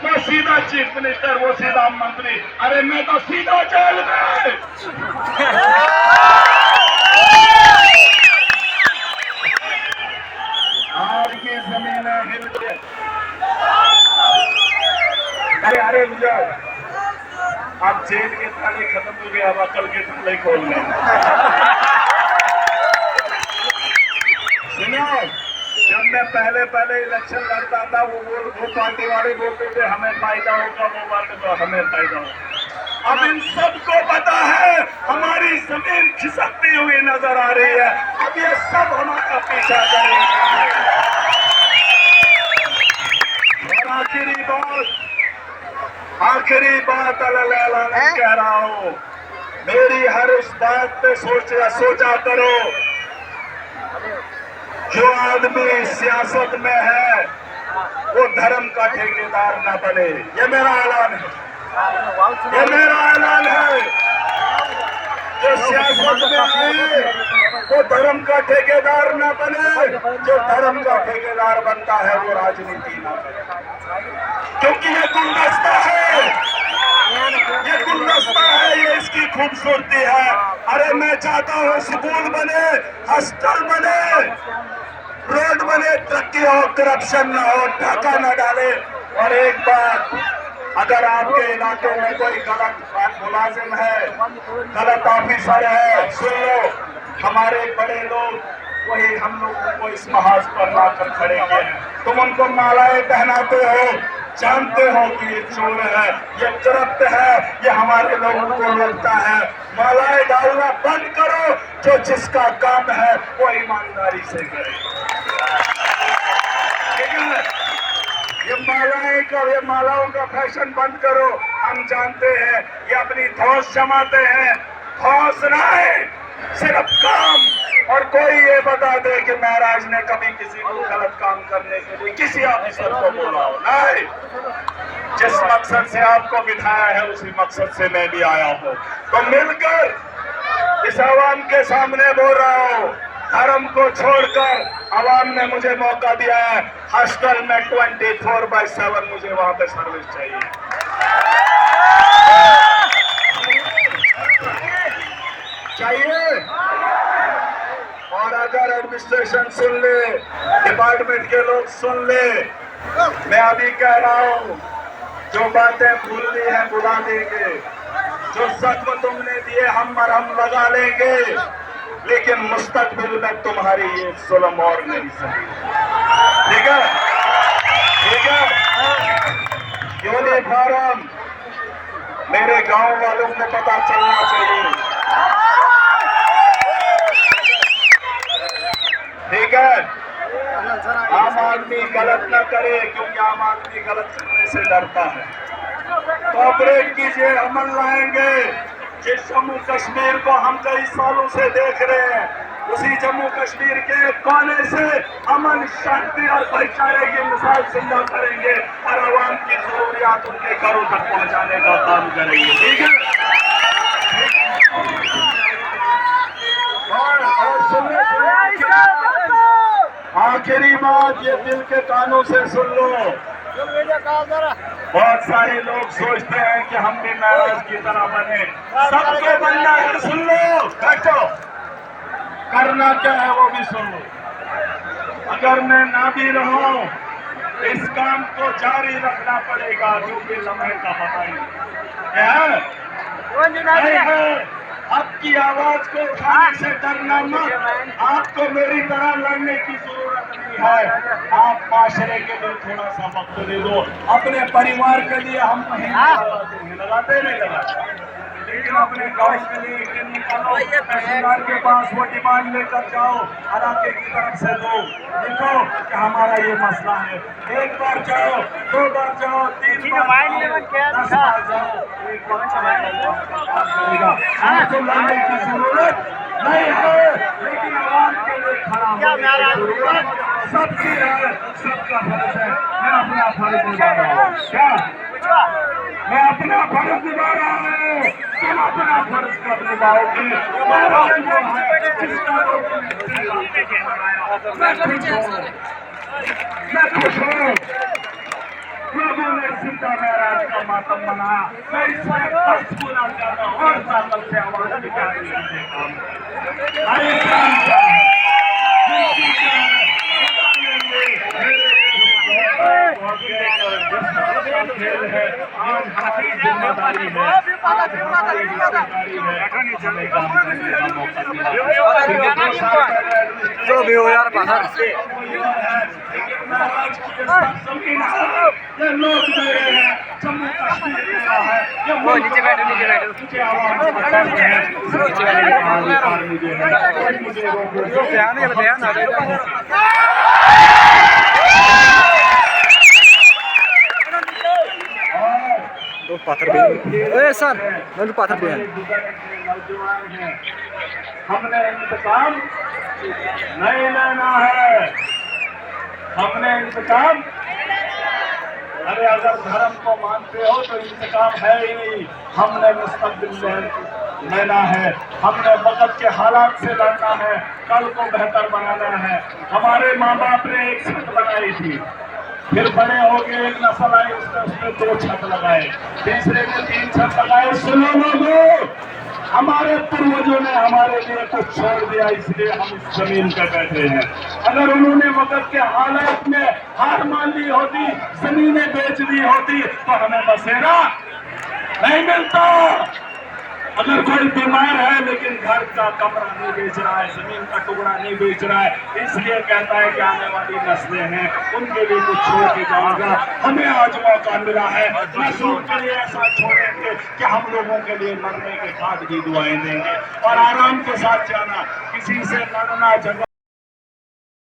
वो सीधा chief minister, वो सीधा मंत्री, अरे मैं तो सीधा जेल में। आज की जमीनें हिल गई। अरे विजय, अब जेल के ताले खत्म हो गए, अब अकल के ताले खोल रहे। सुनो, जब मैं पहले इलेक्शन लड़ता था, वो पार्टी वाले बोलते थे हमें फायदा होगा, वो बात तो हमें फायदा होगा। अब इन सबको पता है हमारी जमीन खिसकती हुई नजर आ रही है, अब ये सब हमारा पीछा करेंगे। और आखिरी बात अल्लाह कह रहा हूँ, मेरी हर उस बात पे सोचा करो। जो आदमी सियासत में है वो धर्म का ठेकेदार न बने, ये मेरा ऐलान है, ये मेरा ऐलान है। जो सियासत में है वो धर्म का ठेकेदार न बने, जो धर्म का ठेकेदार बनता है वो राजनीति न करे, क्योंकि ये गुलदस्ता है, ये गुलदस्ता है, ये इसकी खूबसूरती है। अरे मैं चाहता हूँ स्कूल बने, हॉस्टल बने, रोड बने, तरक्की हो, करप्शन न हो, ढाका न डाले। और एक बात, अगर आपके इलाके में कोई गलत मुलाजिम है, गलत ऑफिसर है, सुन लो, हमारे बड़े लोग वही हम लोगों को इस महाज पर लाकर खड़े किए हैं। तुम उनको मालाएं पहनाते हो, जानते हो कि ये चोर है, ये करप्ट है, ये हमारे लोगों को लूटता है। मालाएं डालना बंद करो, जो जिसका काम है वो ईमानदारी से करे। ठीक है, ये मालाओं का फैशन बंद करो। हम जानते हैं ये अपनी धौंस जमाते हैं, धौंस ना है, सिर्फ काम। और कोई ये बता दे कि महाराज ने कभी किसी को गलत काम करने के लिए किसी ऑफिसर को बोला हो? नहीं, जिस मकसद से आपको बिठाया है उसी मकसद से मैं भी आया हूँ। तो मिलकर इस आवाम के सामने बोल रहा हूँ, धर्म को छोड़कर आवाम ने मुझे मौका दिया है। हॉस्टल में 24/7 मुझे वहां पे सर्विस चाहिए। और अगर एडमिनिस्ट्रेशन सुन ले, डिपार्टमेंट के लोग सुन ले, मैं अभी कह रहा हूँ, जो बातें भूलनी है भुला देंगे, जो जख्म तुमने दिए हम मरहम लगा लेंगे, लेकिन मुस्तकबिल में तुम्हारी ये जुल्म और नहीं सही। ठीक है, ठीक है। यूनिफॉर्म मेरे गांव वालों को पता चलना चाहिए। ठीक है, आम आदमी गलत न करे, क्योंकि आम आदमी गलत करने से डरता है। कॉपरेट कीजिए, अमल लाएंगे। जिस जम्मू कश्मीर को हम कई सालों से देख रहे हैं, उसी जम्मू कश्मीर के कोने से अमन, शांति और भाईचारे की मिसाल जिंदा करेंगे और आवाम की जरूरियात उनके घरों तक पहुंचाने का काम करेंगे। ठीक है, और सुनने आखिरी बात, ये दिल के कानों से सुन लो। बहुत सारे लोग सोचते हैं कि हम भी महाराज की तरह बने, सबको बनना है। सुन लो, बैठो, करना क्या है वो भी सुन लो। अगर मैं ना भी रहूं, इस काम को जारी रखना पड़ेगा, क्योंकि लम्हे का पता नहीं है। आपकी आवाज को उठाने से डरना मत, आपको मेरी तरह लड़ने की जरूरत नहीं है। आप माशरे के लिए थोड़ा सा वक्त दे दो, अपने परिवार के लिए हम कहीं लगाते नहीं लगाते, लेकिन अपने गांव के लिए एक दिन निकालो, तहसीलदार के पास वो डिमांड लेकर जाओ, इलाके की तरफ से दो, लिखो कि हमारा ये मसला है। एक बार जाओ, 2 बार जाओ, 3 बार जाओ, 10 बार जाओ, एक बार करेगा। आपको लड़ने की जरूरत नहीं है, लेकिन आवाम के लिए खड़ा होने की जरूरत सबकी है, सबका फर्ज है। मैं अपना फर्ज निभा रहा हूँ। क्या मैं अपना फर्ज निभा रहा हूँ? तुम अपना फर्ज कब निभाओगे? मैं खुश हूँ, लोगों ने सीता महराज का मातम मनाया। मैं इसमें कष्ट बोलना चाहता हूँ और ताकत से आवाज निकाली खेल है। आज हमारी जिम्मेदारी है, आज हमारी जिम्मेदारी है। जो भी हो यार बाहर से ये लोग दे रहे हैं, जम्मू कश्मीर दे रहा है। वो नीचे बैठो नीचे बैठो ध्यान आ दो पत्थर भी ए सर मैं पत्थर भी है। नौजवान हैं, हमने इंतकाम नहीं लेना है, हमने इंतकाम। अरे अगर धर्म को मानते हो तो इंतकाम है ही नहीं। हमने मुस्तकबिल लेना है, हमने वक्त के हालात से लड़ना है, कल को बेहतर बनाना है। हमारे माँ बाप ने एक छत बनाई थी, फिर बड़े हो गए, एक नस्ल आई, उसने 2 छत लगाए, तीसरे ने 3 छत लगाए। सुनो लोगों, हमारे पूर्वजों ने हमारे लिए कुछ छोड़ दिया, इसलिए हम इस जमीन पे बैठे हैं। अगर उन्होंने वक्त के हालात में हार मान ली होती, जमीनें बेच दी होती, तो हमें बसेरा नहीं मिलता। अगर कोई बीमार है लेकिन घर का कमरा नहीं बेच रहा है, जमीन का टुकड़ा नहीं बेच रहा है, इसलिए कहता है कि आने वाली नस्लें हैं, उनके लिए कुछ छोड़ के जाऊंगा। हमें आज मौका मिला है, नस्लों के लिए ऐसा छोड़ेंगे कि हम लोगों के लिए मरने के बाद भी दुआएं देंगे और आराम के साथ जाना, किसी से लड़ना झगड़ना